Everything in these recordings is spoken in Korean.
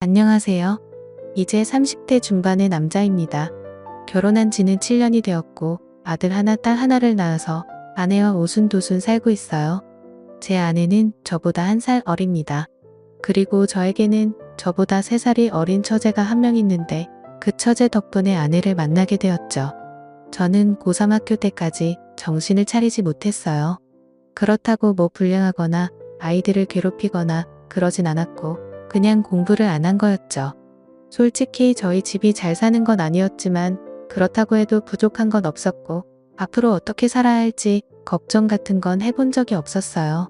안녕하세요. 이제 30대 중반의 남자입니다. 결혼한 지는 7년이 되었고 아들 하나 딸 하나를 낳아서 아내와 오순도순 살고 있어요. 제 아내는 저보다 1살 어립니다. 그리고 저에게는 저보다 3살이 어린 처제가 한 명 있는데 그 처제 덕분에 아내를 만나게 되었죠. 저는 고3 학교 때까지 정신을 차리지 못했어요. 그렇다고 뭐 불량하거나 아이들을 괴롭히거나 그러진 않았고 그냥 공부를 안 한 거였죠. 솔직히 저희 집이 잘 사는 건 아니었지만 그렇다고 해도 부족한 건 없었고 앞으로 어떻게 살아야 할지 걱정 같은 건 해본 적이 없었어요.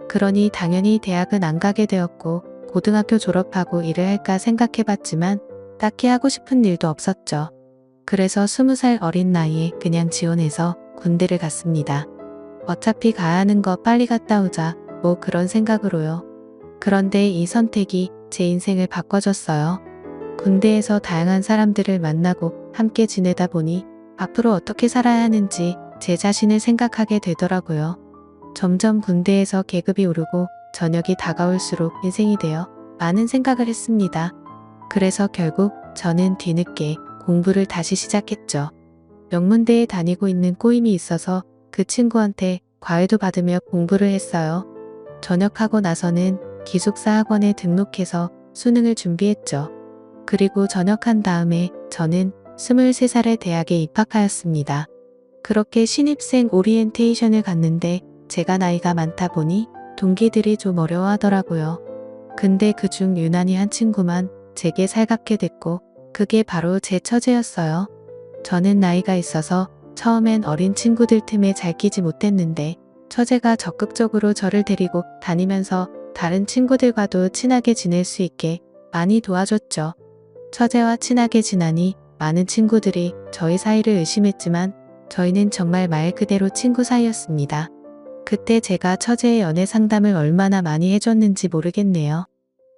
그러니 당연히 대학은 안 가게 되었고 고등학교 졸업하고 일을 할까 생각해봤지만 딱히 하고 싶은 일도 없었죠. 그래서 20살 어린 나이에 그냥 지원해서 군대를 갔습니다. 어차피 가야 하는 거 빨리 갔다 오자 뭐 그런 생각으로요. 그런데 이 선택이 제 인생을 바꿔줬어요. 군대에서 다양한 사람들을 만나고 함께 지내다 보니 앞으로 어떻게 살아야 하는지 제 자신을 생각하게 되더라고요. 점점 군대에서 계급이 오르고 저녁이 다가올수록 인생이 되어 많은 생각을 했습니다. 그래서 결국 저는 뒤늦게 공부를 다시 시작했죠. 명문대에 다니고 있는 꼬임이 있어서 그 친구한테 과외도 받으며 공부를 했어요. 전역하고 나서는 기숙사 학원에 등록해서 수능을 준비했죠. 그리고 전역한 다음에 저는 23살에 대학에 입학하였습니다. 그렇게 신입생 오리엔테이션을 갔는데 제가 나이가 많다 보니 동기들이 좀 어려워하더라고요. 근데 그중 유난히 한 친구만 제게 살갑게 됐고 그게 바로 제 처제였어요. 저는 나이가 있어서 처음엔 어린 친구들 틈에 잘 끼지 못했는데 처제가 적극적으로 저를 데리고 다니면서 다른 친구들과도 친하게 지낼 수 있게 많이 도와줬죠. 처제와 친하게 지나니 많은 친구들이 저희 사이를 의심했지만 저희는 정말 말 그대로 친구 사이였습니다. 그때 제가 처제의 연애 상담을 얼마나 많이 해줬는지 모르겠네요.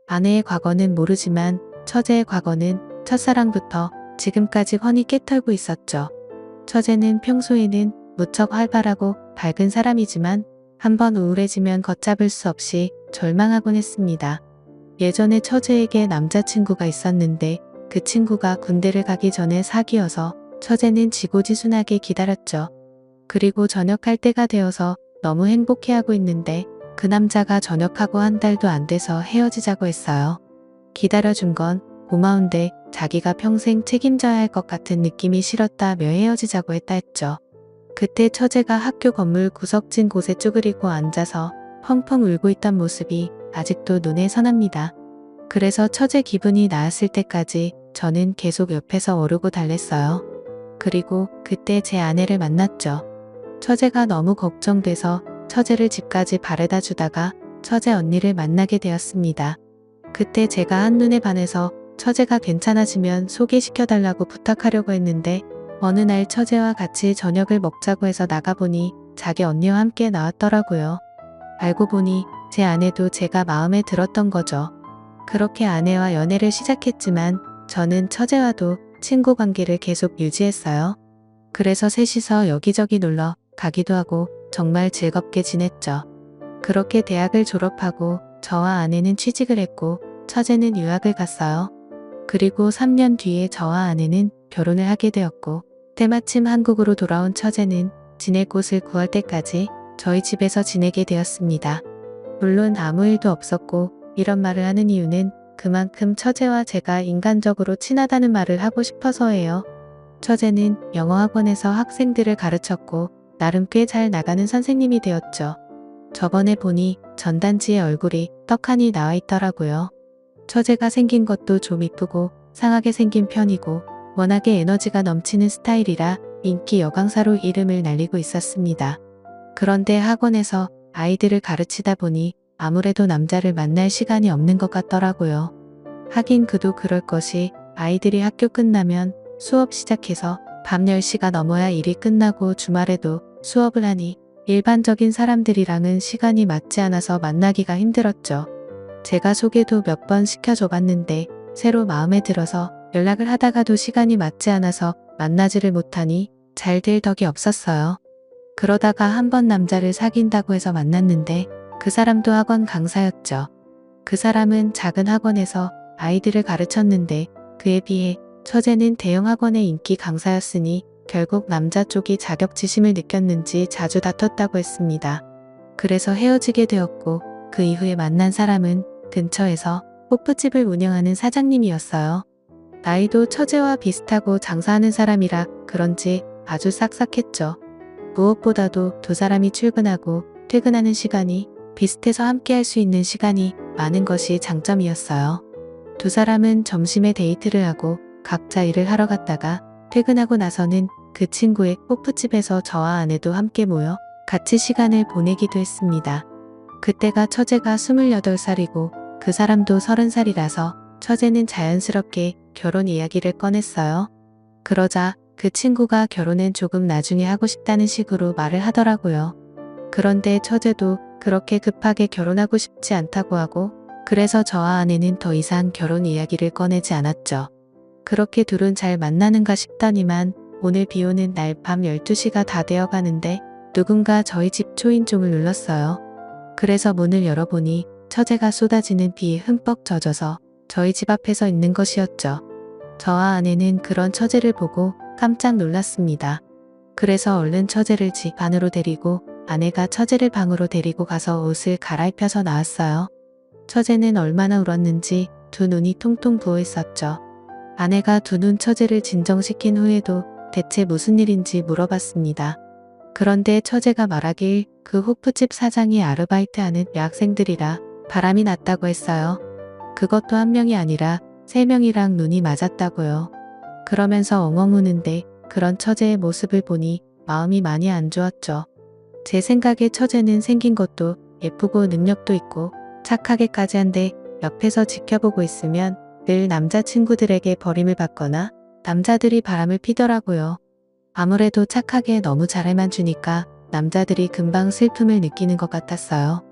아내의 과거는 모르지만 처제의 과거는 첫사랑부터 지금까지 훤히 깨털고 있었죠. 처제는 평소에는 무척 활발하고 밝은 사람이지만 한번 우울해지면 걷잡을 수 없이 절망하곤 했습니다. 예전에 처제에게 남자친구가 있었는데 그 친구가 군대를 가기 전에 사귀어서 처제는 지고지순하게 기다렸죠. 그리고 전역할 때가 되어서 너무 행복해하고 있는데 그 남자가 전역하고 한 달도 안 돼서 헤어지자고 했어요. 기다려준 건 고마운데 자기가 평생 책임져야 할 것 같은 느낌이 싫었다며 헤어지자고 했다 했죠. 그때 처제가 학교 건물 구석진 곳에 쭈그리고 앉아서 펑펑 울고 있던 모습이 아직도 눈에 선합니다. 그래서 처제 기분이 나았을 때까지 저는 계속 옆에서 오르고 달랬어요. 그리고 그때 제 아내를 만났죠. 처제가 너무 걱정돼서 처제를 집까지 바래다 주다가 처제 언니를 만나게 되었습니다. 그때 제가 한눈에 반해서 처제가 괜찮아지면 소개시켜달라고 부탁하려고 했는데 어느 날 처제와 같이 저녁을 먹자고 해서 나가보니 자기 언니와 함께 나왔더라고요. 알고 보니 제 아내도 제가 마음에 들었던 거죠. 그렇게 아내와 연애를 시작했지만 저는 처제와도 친구 관계를 계속 유지했어요. 그래서 셋이서 여기저기 놀러 가기도 하고 정말 즐겁게 지냈죠. 그렇게 대학을 졸업하고 저와 아내는 취직을 했고 처제는 유학을 갔어요. 그리고 3년 뒤에 저와 아내는 결혼을 하게 되었고 때마침 한국으로 돌아온 처제는 지낼 곳을 구할 때까지 저희 집에서 지내게 되었습니다. 물론 아무 일도 없었고 이런 말을 하는 이유는 그만큼 처제와 제가 인간적으로 친하다는 말을 하고 싶어서예요. 처제는 영어학원에서 학생들을 가르쳤고 나름 꽤 잘 나가는 선생님이 되었죠. 저번에 보니 전단지에 얼굴이 떡하니 나와 있더라고요. 처제가 생긴 것도 좀 이쁘고 상하게 생긴 편이고 워낙에 에너지가 넘치는 스타일이라 인기 여강사로 이름을 날리고 있었습니다. 그런데 학원에서 아이들을 가르치다 보니 아무래도 남자를 만날 시간이 없는 것 같더라고요. 하긴 그도 그럴 것이 아이들이 학교 끝나면 수업 시작해서 밤 10시가 넘어야 일이 끝나고 주말에도 수업을 하니 일반적인 사람들이랑은 시간이 맞지 않아서 만나기가 힘들었죠. 제가 소개도 몇 번 시켜줘 봤는데 새로 마음에 들어서 연락을 하다가도 시간이 맞지 않아서 만나지를 못하니 잘 될 덕이 없었어요. 그러다가 한 번 남자를 사귄다고 해서 만났는데 그 사람도 학원 강사였죠. 그 사람은 작은 학원에서 아이들을 가르쳤는데 그에 비해 처제는 대형 학원의 인기 강사였으니 결국 남자 쪽이 자격지심을 느꼈는지 자주 다퉜다고 했습니다. 그래서 헤어지게 되었고 그 이후에 만난 사람은 근처에서 호프집을 운영하는 사장님이었어요. 나이도 처제와 비슷하고 장사하는 사람이라 그런지 아주 싹싹했죠. 무엇보다도 두 사람이 출근하고 퇴근하는 시간이 비슷해서 함께 할 수 있는 시간이 많은 것이 장점이었어요. 두 사람은 점심에 데이트를 하고 각자 일을 하러 갔다가 퇴근하고 나서는 그 친구의 호프집에서 저와 아내도 함께 모여 같이 시간을 보내기도 했습니다. 그때가 처제가 28살이고 그 사람도 30살이라서 처제는 자연스럽게 결혼 이야기를 꺼냈어요. 그러자 그 친구가 결혼은 조금 나중에 하고 싶다는 식으로 말을 하더라고요. 그런데 처제도 그렇게 급하게 결혼하고 싶지 않다고 하고 그래서 저와 아내는 더 이상 결혼 이야기를 꺼내지 않았죠. 그렇게 둘은 잘 만나는가 싶더니만 오늘 비 오는 날 밤 12시가 다 되어 가는데 누군가 저희 집 초인종을 눌렀어요. 그래서 문을 열어보니 처제가 쏟아지는 비에 흠뻑 젖어서 저희 집 앞에 서 있는 것이었죠. 저와 아내는 그런 처제를 보고 깜짝 놀랐습니다. 그래서 얼른 처제를 집 안으로 데리고 아내가 처제를 방으로 데리고 가서 옷을 갈아입혀서 나왔어요. 처제는 얼마나 울었는지 두 눈이 통통 부어 있었죠. 아내가 두 눈 처제를 진정시킨 후에도 대체 무슨 일인지 물어봤습니다. 그런데 처제가 말하길 그 호프집 사장이 아르바이트하는 여학생들이라 바람이 났다고 했어요. 그것도 한 명이 아니라 3명이랑 눈이 맞았다고요. 그러면서 엉엉 우는데 그런 처제의 모습을 보니 마음이 많이 안 좋았죠. 제 생각에 처제는 생긴 것도 예쁘고 능력도 있고 착하게까지 한데 옆에서 지켜보고 있으면 늘 남자친구들에게 버림을 받거나 남자들이 바람을 피더라고요. 아무래도 착하게 너무 잘해만 주니까 남자들이 금방 슬픔을 느끼는 것 같았어요.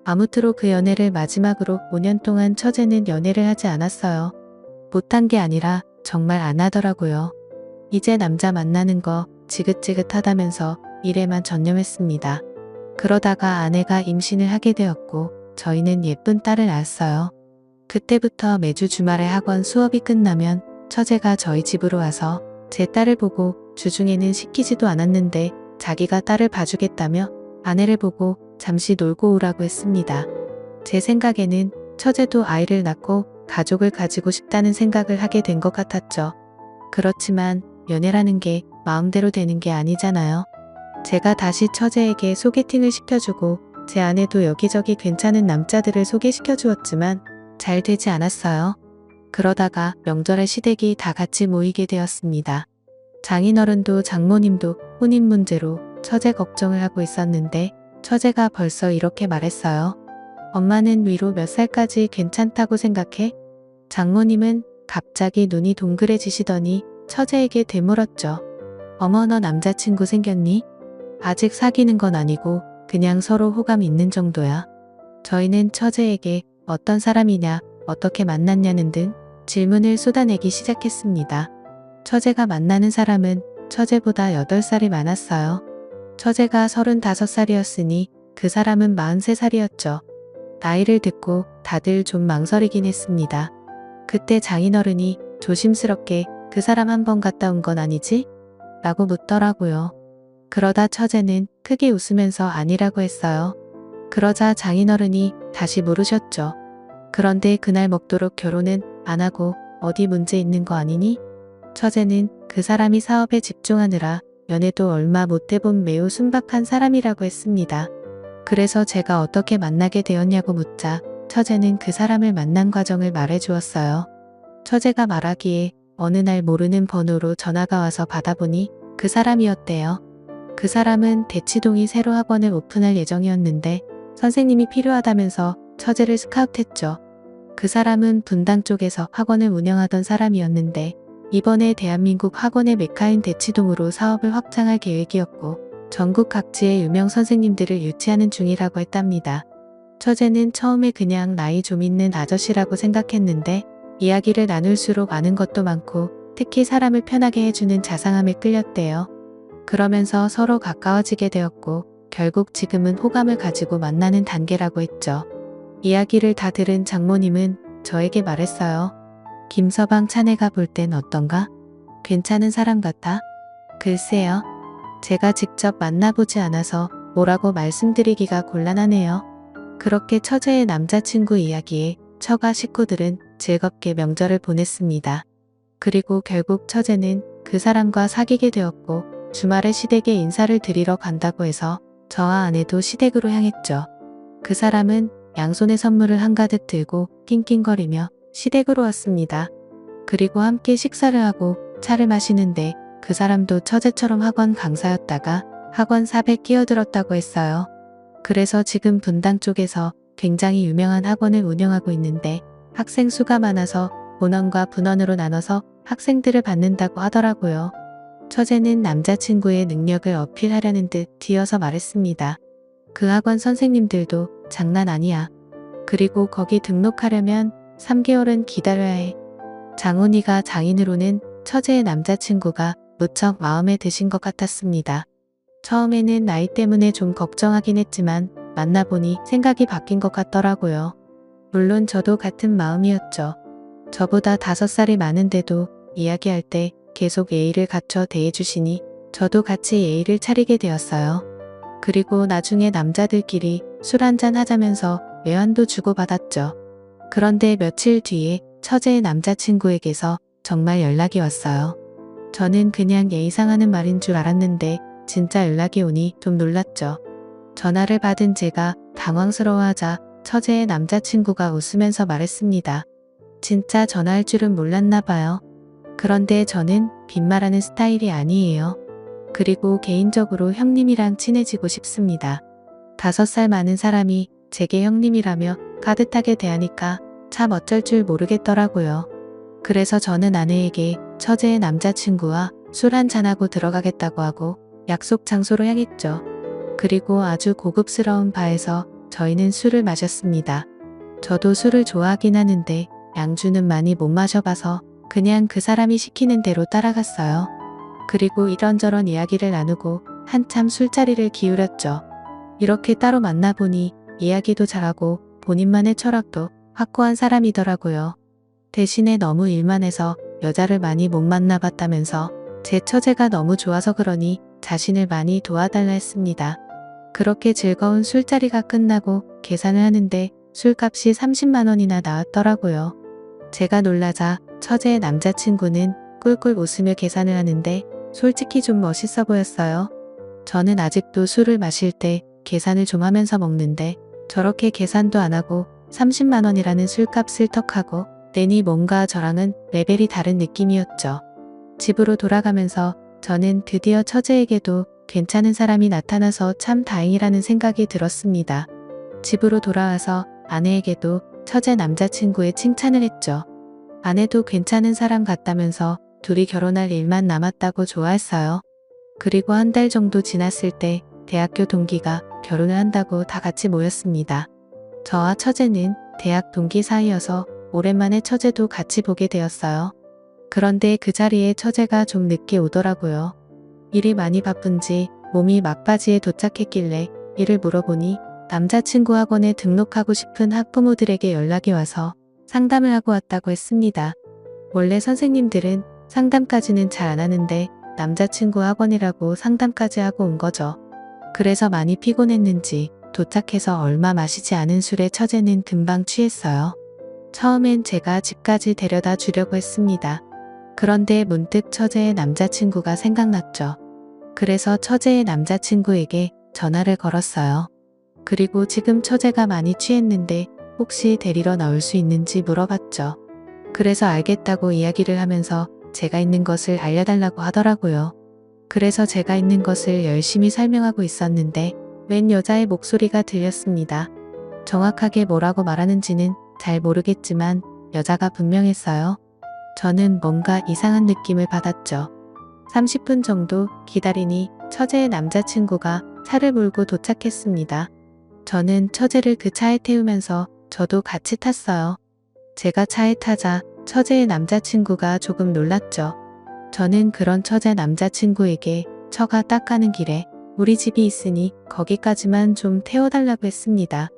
아무쪼록 그 연애를 마지막으로 5년 동안 처제는 연애를 하지 않았어요. 못한 게 아니라 정말 안 하더라고요. 이제 남자 만나는 거 지긋지긋하다면서 일에만 전념했습니다. 그러다가 아내가 임신을 하게 되었고 저희는 예쁜 딸을 낳았어요. 그때부터 매주 주말에 학원 수업이 끝나면 처제가 저희 집으로 와서 제 딸을 보고 주중에는 시키지도 않았는데 자기가 딸을 봐주겠다며 아내를 보고 잠시 놀고 오라고 했습니다. 제 생각에는 처제도 아이를 낳고 가족을 가지고 싶다는 생각을 하게 된 것 같았죠. 그렇지만 연애라는 게 마음대로 되는 게 아니잖아요. 제가 다시 처제에게 소개팅을 시켜주고 제 아내도 여기저기 괜찮은 남자들을 소개시켜 주었지만 잘 되지 않았어요. 그러다가 명절에 시댁이 다 같이 모이게 되었습니다. 장인어른도 장모님도 혼인 문제로 처제 걱정을 하고 있었는데 처제가 벌써 이렇게 말했어요. 엄마는 위로 몇 살까지 괜찮다고 생각해? 장모님은 갑자기 눈이 동그래지시더니 처제에게 되물었죠. 어머, 너 남자친구 생겼니? 아직 사귀는 건 아니고 그냥 서로 호감 있는 정도야. 저희는 처제에게 어떤 사람이냐, 어떻게 만났냐는 등 질문을 쏟아내기 시작했습니다. 처제가 만나는 사람은 처제보다 8살이 많았어요. 처제가 35살이었으니 그 사람은 43살이었죠. 나이를 듣고 다들 좀 망설이긴 했습니다. 그때 장인어른이 조심스럽게 그 사람 한번 갔다 온 건 아니지? 라고 묻더라고요. 그러다 처제는 크게 웃으면서 아니라고 했어요. 그러자 장인어른이 다시 물으셨죠. 그런데 그날 먹도록 결혼은 안 하고 어디 문제 있는 거 아니니? 처제는 그 사람이 사업에 집중하느라 연애도 얼마 못 해본 매우 순박한 사람이라고 했습니다. 그래서 제가 어떻게 만나게 되었냐고 묻자 처제는 그 사람을 만난 과정을 말해 주었어요. 처제가 말하기에 어느 날 모르는 번호로 전화가 와서 받아보니 그 사람이었대요. 그 사람은 대치동이 새로 학원을 오픈할 예정이었는데 선생님이 필요하다면서 처제를 스카우트했죠. 그 사람은 분당 쪽에서 학원을 운영하던 사람이었는데 이번에 대한민국 학원의 메카인 대치동으로 사업을 확장할 계획이었고 전국 각지의 유명 선생님들을 유치하는 중이라고 했답니다. 처제는 처음에 그냥 나이 좀 있는 아저씨라고 생각했는데 이야기를 나눌수록 아는 것도 많고 특히 사람을 편하게 해주는 자상함에 끌렸대요. 그러면서 서로 가까워지게 되었고 결국 지금은 호감을 가지고 만나는 단계라고 했죠. 이야기를 다 들은 장모님은 저에게 말했어요. 김서방 차내가 볼 땐 어떤가? 괜찮은 사람 같아? 글쎄요. 제가 직접 만나보지 않아서 뭐라고 말씀드리기가 곤란하네요. 그렇게 처제의 남자친구 이야기에 처가 식구들은 즐겁게 명절을 보냈습니다. 그리고 결국 처제는 그 사람과 사귀게 되었고 주말에 시댁에 인사를 드리러 간다고 해서 저와 아내도 시댁으로 향했죠. 그 사람은 양손에 선물을 한가득 들고 낑낑거리며 시댁으로 왔습니다. 그리고 함께 식사를 하고 차를 마시는데 그 사람도 처제처럼 학원 강사였다가 학원 사업에 끼어들었다고 했어요. 그래서 지금 분당 쪽에서 굉장히 유명한 학원을 운영하고 있는데 학생 수가 많아서 본원과 분원으로 나눠서 학생들을 받는다고 하더라고요. 처제는 남자친구의 능력을 어필하려는 듯 뒤어서 말했습니다. 그 학원 선생님들도 장난 아니야. 그리고 거기 등록하려면 3개월은 기다려야 해. 장훈이가 장인으로는 처제의 남자친구가 무척 마음에 드신 것 같았습니다. 처음에는 나이 때문에 좀 걱정하긴 했지만 만나보니 생각이 바뀐 것 같더라고요. 물론 저도 같은 마음이었죠. 저보다 5살이 많은데도 이야기할 때 계속 예의를 갖춰 대해주시니 저도 같이 예의를 차리게 되었어요. 그리고 나중에 남자들끼리 술 한잔 하자면서 외환도 주고받았죠. 그런데 며칠 뒤에 처제의 남자친구에게서 정말 연락이 왔어요. 저는 그냥 예의상 하는 말인 줄 알았는데 진짜 연락이 오니 좀 놀랐죠. 전화를 받은 제가 당황스러워하자 처제의 남자친구가 웃으면서 말했습니다. 진짜 전화할 줄은 몰랐나 봐요. 그런데 저는 빈말하는 스타일이 아니에요. 그리고 개인적으로 형님이랑 친해지고 싶습니다. 5살 많은 사람이 제게 형님이라며 따뜻하게 대하니까 참 어쩔 줄 모르겠더라고요. 그래서 저는 아내에게 처제의 남자친구와 술 한잔하고 들어가겠다고 하고 약속 장소로 향했죠. 그리고 아주 고급스러운 바에서 저희는 술을 마셨습니다. 저도 술을 좋아하긴 하는데 양주는 많이 못 마셔봐서 그냥 그 사람이 시키는 대로 따라갔어요. 그리고 이런저런 이야기를 나누고 한참 술자리를 기울였죠. 이렇게 따로 만나보니 이야기도 잘하고 본인만의 철학도 확고한 사람이더라고요. 대신에 너무 일만 해서 여자를 많이 못 만나봤다면서 제 처제가 너무 좋아서 그러니 자신을 많이 도와달라 했습니다. 그렇게 즐거운 술자리가 끝나고 계산을 하는데 술값이 30만 원이나 나왔더라고요. 제가 놀라자 처제의 남자친구는 꿀꿀 웃으며 계산을 하는데 솔직히 좀 멋있어 보였어요. 저는 아직도 술을 마실 때 계산을 좀 하면서 먹는데 저렇게 계산도 안 하고 30만 원이라는 술값을 턱하고 내니 뭔가 저랑은 레벨이 다른 느낌이었죠. 집으로 돌아가면서 저는 드디어 처제에게도 괜찮은 사람이 나타나서 참 다행이라는 생각이 들었습니다. 집으로 돌아와서 아내에게도 처제 남자친구의 칭찬을 했죠. 아내도 괜찮은 사람 같다면서 둘이 결혼할 일만 남았다고 좋아했어요. 그리고 한 달 정도 지났을 때 대학교 동기가 결혼을 한다고 다 같이 모였습니다. 저와 처제는 대학 동기 사이여서 오랜만에 처제도 같이 보게 되었어요. 그런데 그 자리에 처제가 좀 늦게 오더라고요. 일이 많이 바쁜지 몸이 막바지에 도착했길래 이를 물어보니 남자친구 학원에 등록하고 싶은 학부모들에게 연락이 와서 상담을 하고 왔다고 했습니다. 원래 선생님들은 상담까지는 잘 안 하는데 남자친구 학원이라고 상담까지 하고 온 거죠. 그래서 많이 피곤했는지 도착해서 얼마 마시지 않은 술에 처제는 금방 취했어요. 처음엔 제가 집까지 데려다 주려고 했습니다. 그런데 문득 처제의 남자친구가 생각났죠. 그래서 처제의 남자친구에게 전화를 걸었어요. 그리고 지금 처제가 많이 취했는데 혹시 데리러 나올 수 있는지 물어봤죠. 그래서 알겠다고 이야기를 하면서 제가 있는 것을 알려달라고 하더라고요. 그래서 제가 있는 것을 열심히 설명하고 있었는데 웬 여자의 목소리가 들렸습니다. 정확하게 뭐라고 말하는지는 잘 모르겠지만 여자가 분명했어요. 저는 뭔가 이상한 느낌을 받았죠. 30분 정도 기다리니 처제의 남자친구가 차를 몰고 도착했습니다. 저는 처제를 그 차에 태우면서 저도 같이 탔어요. 제가 차에 타자 처제의 남자친구가 조금 놀랐죠. 저는 그런 처제 남자친구에게 처가 딱 가는 길에 우리 집이 있으니 거기까지만 좀 태워달라고 했습니다.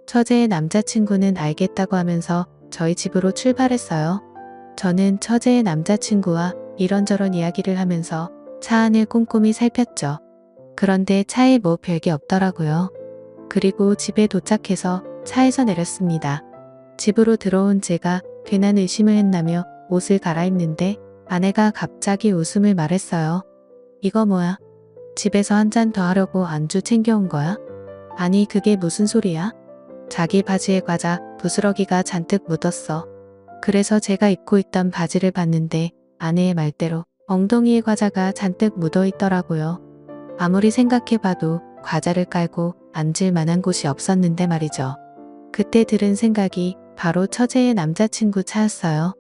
처제의 남자친구는 알겠다고 하면서 저희 집으로 출발했어요. 저는 처제의 남자친구와 이런저런 이야기를 하면서 차 안을 꼼꼼히 살폈죠. 그런데 차에 뭐 별게 없더라고요. 그리고 집에 도착해서 차에서 내렸습니다. 집으로 들어온 제가 괜한 의심을 했나며 옷을 갈아입는데 아내가 갑자기 웃음을 말했어요. 이거 뭐야? 집에서 한 잔 더 하려고 안주 챙겨온 거야? 아니 그게 무슨 소리야? 자기 바지에 과자 부스러기가 잔뜩 묻었어. 그래서 제가 입고 있던 바지를 봤는데 아내의 말대로 엉덩이에 과자가 잔뜩 묻어 있더라고요. 아무리 생각해봐도 과자를 깔고 앉을 만한 곳이 없었는데 말이죠. 그때 들은 생각이 바로 처제의 남자친구 차였어요.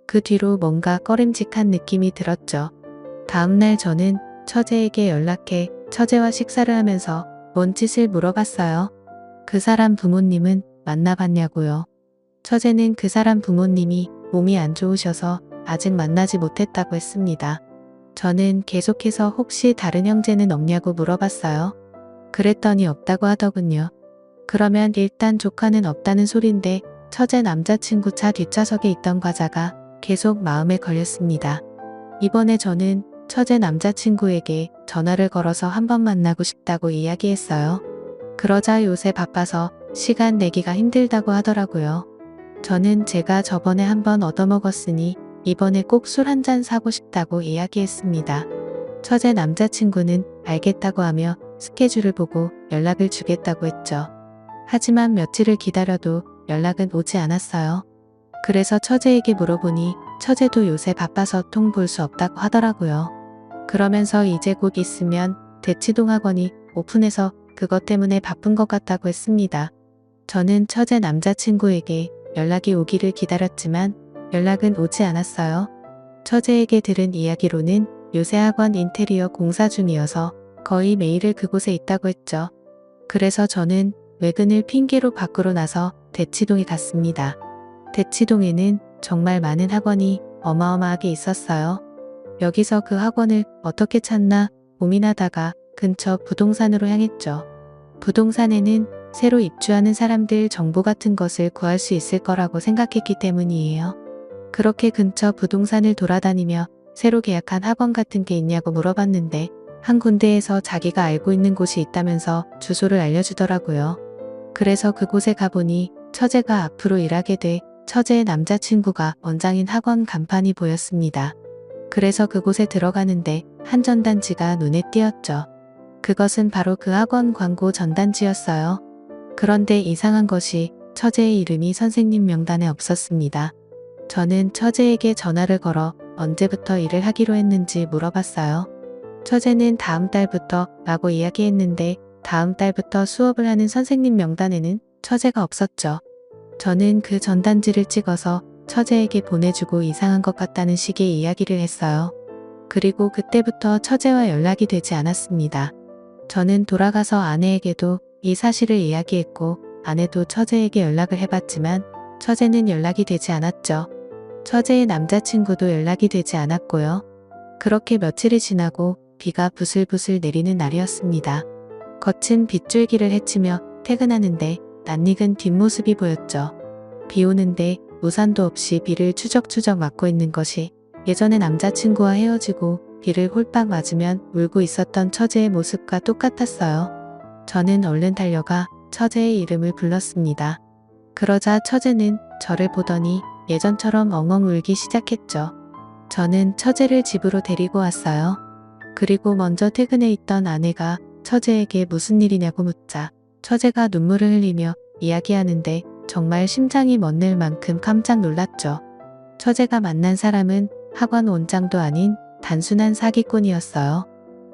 그 뒤로 뭔가 꺼림직한 느낌이 들었죠. 다음날 저는 처제에게 연락해 처제와 식사를 하면서 뭔 짓을 물어봤어요. 그 사람 부모님은 만나봤냐고요. 처제는 그 사람 부모님이 몸이 안 좋으셔서 아직 만나지 못했다고 했습니다. 저는 계속해서 혹시 다른 형제는 없냐고 물어봤어요. 그랬더니 없다고 하더군요. 그러면 일단 조카는 없다는 소린데 처제 남자친구 차 뒷좌석에 있던 과자가 계속 마음에 걸렸습니다. 이번에 저는 처제 남자친구에게 전화를 걸어서 한번 만나고 싶다고 이야기했어요. 그러자 요새 바빠서 시간 내기가 힘들다고 하더라고요. 저는 제가 저번에 한번 얻어먹었으니 이번에 꼭 술 한잔 사고 싶다고 이야기했습니다. 처제 남자친구는 알겠다고 하며 스케줄을 보고 연락을 주겠다고 했죠. 하지만 며칠을 기다려도 연락은 오지 않았어요. 그래서 처제에게 물어보니 처제도 요새 바빠서 통 볼 수 없다고 하더라고요. 그러면서 이제 곧 있으면 대치동 학원이 오픈해서 그것 때문에 바쁜 것 같다고 했습니다. 저는 처제 남자친구에게 연락이 오기를 기다렸지만 연락은 오지 않았어요. 처제에게 들은 이야기로는 요새 학원 인테리어 공사 중이어서 거의 매일을 그곳에 있다고 했죠. 그래서 저는 외근을 핑계로 밖으로 나서 대치동에 갔습니다. 대치동에는 정말 많은 학원이 어마어마하게 있었어요. 여기서 그 학원을 어떻게 찾나 고민하다가 근처 부동산으로 향했죠. 부동산에는 새로 입주하는 사람들 정보 같은 것을 구할 수 있을 거라고 생각했기 때문이에요. 그렇게 근처 부동산을 돌아다니며 새로 계약한 학원 같은 게 있냐고 물어봤는데 한 군데에서 자기가 알고 있는 곳이 있다면서 주소를 알려주더라고요. 그래서 그곳에 가보니 처제가 앞으로 일하게 돼 처제의 남자친구가 원장인 학원 간판이 보였습니다. 그래서 그곳에 들어가는데 한 전단지가 눈에 띄었죠. 그것은 바로 그 학원 광고 전단지였어요. 그런데 이상한 것이 처제의 이름이 선생님 명단에 없었습니다. 저는 처제에게 전화를 걸어 언제부터 일을 하기로 했는지 물어봤어요. 처제는 다음 달부터 라고 이야기했는데 다음 달부터 수업을 하는 선생님 명단에는 처제가 없었죠. 저는 그 전단지를 찍어서 처제에게 보내주고 이상한 것 같다는 식의 이야기를 했어요. 그리고 그때부터 처제와 연락이 되지 않았습니다. 저는 돌아가서 아내에게도 이 사실을 이야기했고 아내도 처제에게 연락을 해봤지만 처제는 연락이 되지 않았죠. 처제의 남자친구도 연락이 되지 않았고요. 그렇게 며칠이 지나고 비가 부슬부슬 내리는 날이었습니다. 거친 빗줄기를 헤치며 퇴근하는데 낯익은 뒷모습이 보였죠. 비 오는데 우산도 없이 비를 추적추적 맞고 있는 것이 예전에 남자친구와 헤어지고 비를 홀딱 맞으면 울고 있었던 처제의 모습과 똑같았어요. 저는 얼른 달려가 처제의 이름을 불렀습니다. 그러자 처제는 저를 보더니 예전처럼 엉엉 울기 시작했죠. 저는 처제를 집으로 데리고 왔어요. 그리고 먼저 퇴근해 있던 아내가 처제에게 무슨 일이냐고 묻자 처제가 눈물을 흘리며 이야기하는데 정말 심장이 멎는 만큼 깜짝 놀랐죠. 처제가 만난 사람은 학원 원장도 아닌 단순한 사기꾼이었어요.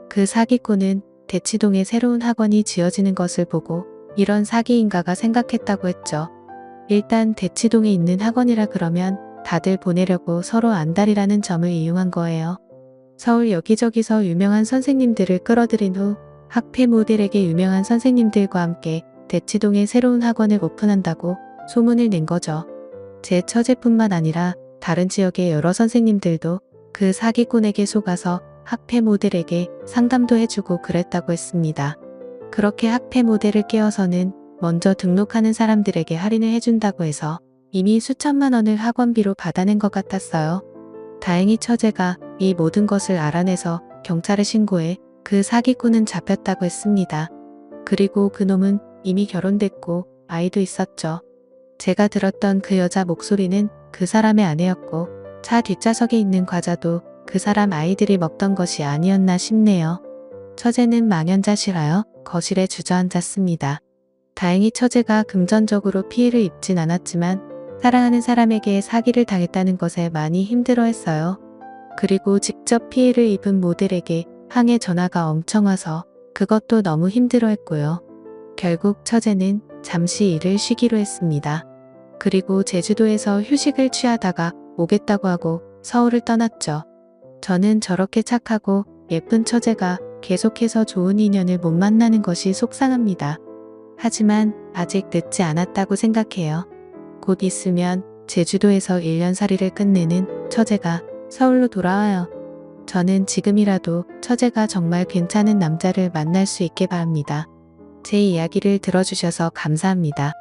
그 사기꾼은 대치동에 새로운 학원이 지어지는 것을 보고 이런 사기인가가 생각했다고 했죠. 일단 대치동에 있는 학원이라 그러면 다들 보내려고 서로 안달이라는 점을 이용한 거예요. 서울 여기저기서 유명한 선생님들을 끌어들인 후 학폐 모델에게 유명한 선생님들과 함께 대치동에 새로운 학원을 오픈한다고 소문을 낸 거죠. 제 처제뿐만 아니라 다른 지역의 여러 선생님들도 그 사기꾼에게 속아서 학폐 모델에게 상담도 해주고 그랬다고 했습니다. 그렇게 학폐 모델을 깨워서는 먼저 등록하는 사람들에게 할인을 해준다고 해서 이미 수천만 원을 학원비로 받아낸 것 같았어요. 다행히 처제가 이 모든 것을 알아내서 경찰에 신고해 그 사기꾼은 잡혔다고 했습니다. 그리고 그놈은 이미 결혼됐고 아이도 있었죠. 제가 들었던 그 여자 목소리는 그 사람의 아내였고 차 뒷좌석에 있는 과자도 그 사람 아이들이 먹던 것이 아니었나 싶네요. 처제는 망연자실하여 거실에 주저앉았습니다. 다행히 처제가 금전적으로 피해를 입진 않았지만 사랑하는 사람에게 사기를 당했다는 것에 많이 힘들어했어요. 그리고 직접 피해를 입은 모델에게 항해 전화가 엄청 와서 그것도 너무 힘들어했고요. 결국 처제는 잠시 일을 쉬기로 했습니다. 그리고 제주도에서 휴식을 취하다가 오겠다고 하고 서울을 떠났죠. 저는 저렇게 착하고 예쁜 처제가 계속해서 좋은 인연을 못 만나는 것이 속상합니다. 하지만 아직 늦지 않았다고 생각해요. 곧 있으면 제주도에서 1년살이를 끝내는 처제가 서울로 돌아와요. 저는 지금이라도 처제가 정말 괜찮은 남자를 만날 수 있게 바랍니다. 제 이야기를 들어주셔서 감사합니다.